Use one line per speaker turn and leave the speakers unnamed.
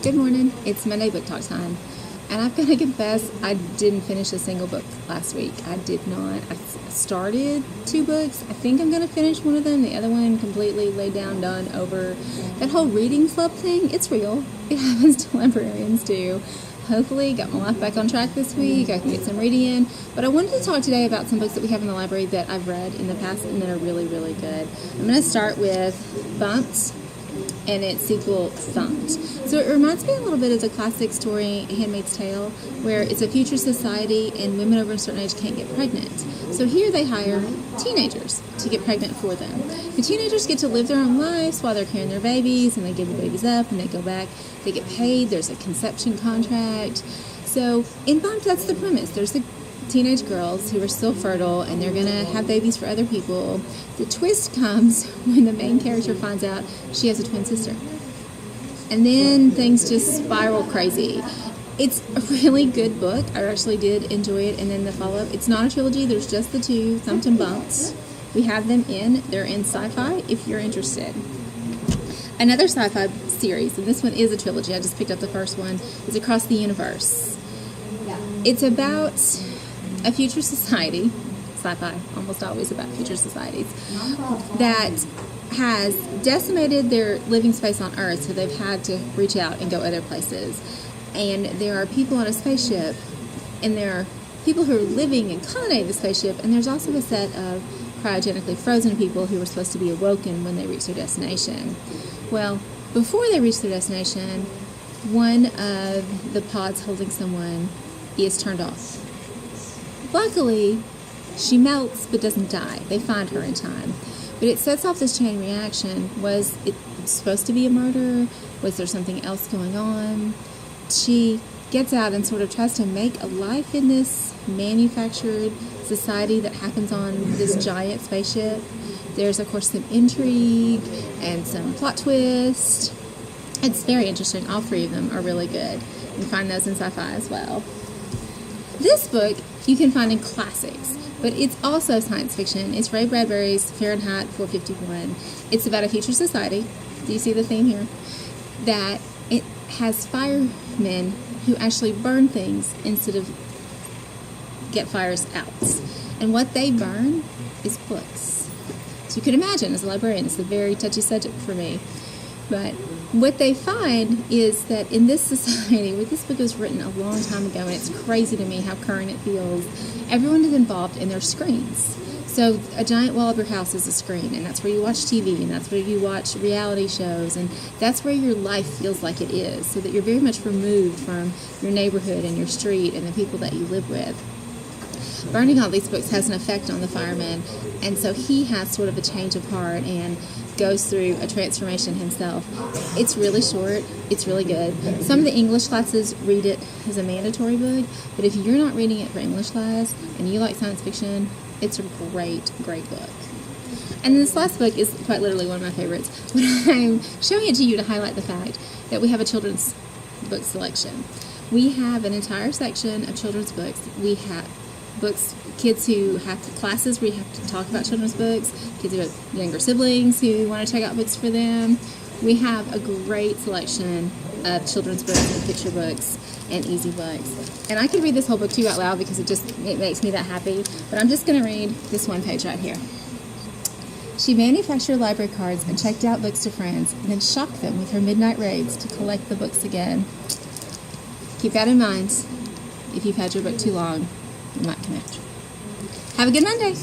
Good morning. It's Monday book talk time. And I've got to confess, I didn't finish a single book last week. I did not. I started 2 books. I think I'm going to finish one of them. The other one completely laid down, done, over. That whole reading club thing, it's real. It happens to librarians too. Hopefully, got my life back on track this week. I can get some reading in. But I wanted to talk today about some books that we have in the library that I've read in the past and that are really, really good. I'm going to start with Thumped and its sequel, Thumped. So it reminds me a little bit of the classic story, Handmaid's Tale, where it's a future society and women over a certain age can't get pregnant. So here they hire teenagers to get pregnant for them. The teenagers get to live their own lives while they're carrying their babies, and they give the babies up, and they go back. They get paid. There's a conception contract. So in Thumped, that's the premise. There's the teenage girls who are still fertile, and they're going to have babies for other people. The twist comes when the main character finds out she has a twin sister. And then things just spiral crazy. It's a really good book. I actually did enjoy it. And then the follow-up, it's not a trilogy. There's just the 2, Thumped and Bumped. We have them they're in sci-fi if you're interested. Another sci-fi series, and this one is a trilogy. I just picked up the first one, is Across the Universe. It's about a future society, sci-fi, almost always about future societies, that has decimated their living space on Earth, so they've had to reach out and go other places. And there are people on a spaceship, and there are people who are living and colonizing the spaceship, and there's also a set of cryogenically frozen people who are supposed to be awoken when they reach their destination. Well, before they reach their destination, one of the pods holding someone is turned off. Luckily, she melts but doesn't die. They find her in time. But it sets off this chain reaction. Was it supposed to be a murder? Was there something else going on? She gets out and sort of tries to make a life in this manufactured society that happens on this giant spaceship. There's, of course, some intrigue and some plot twist. It's very interesting. All 3 of them are really good. You can find those in sci-fi as well. This book you can find in classics, but it's also science fiction. It's Ray Bradbury's Fahrenheit 451. It's about a future society. Do you see the theme here? That it has firemen who actually burn things instead of get fires out. And what they burn is books. So you can imagine, as a librarian, it's a very touchy subject for me. But what they find is that in this society, where this book was written a long time ago, and it's crazy to me how current it feels, everyone is involved in their screens. So a giant wall of your house is a screen, and that's where you watch TV, and that's where you watch reality shows, and that's where your life feels like it is, so that you're very much removed from your neighborhood and your street and the people that you live with. Burning all these books has an effect on the fireman, and so he has sort of a change of heart and goes through a transformation himself. It's really short. It's really good. Some of the English classes read it as a mandatory book, but if you're not reading it for English class and you like science fiction, it's a great, great book. And this last book is quite literally one of my favorites, but I'm showing it to you to highlight the fact that we have a children's book selection. We have an entire section of children's books. We have books, kids who have classes where you have to talk about children's books, kids who have younger siblings who want to check out books for them. We have a great selection of children's books and picture books and easy books. And I could read this whole book to you out loud because it makes me that happy, but I'm just going to read this one page right here. She manufactured library cards and checked out books to friends, and then shocked them with her midnight raids to collect the books again. Keep that in mind. If you've had your book too long, you might come after. Have a good Monday.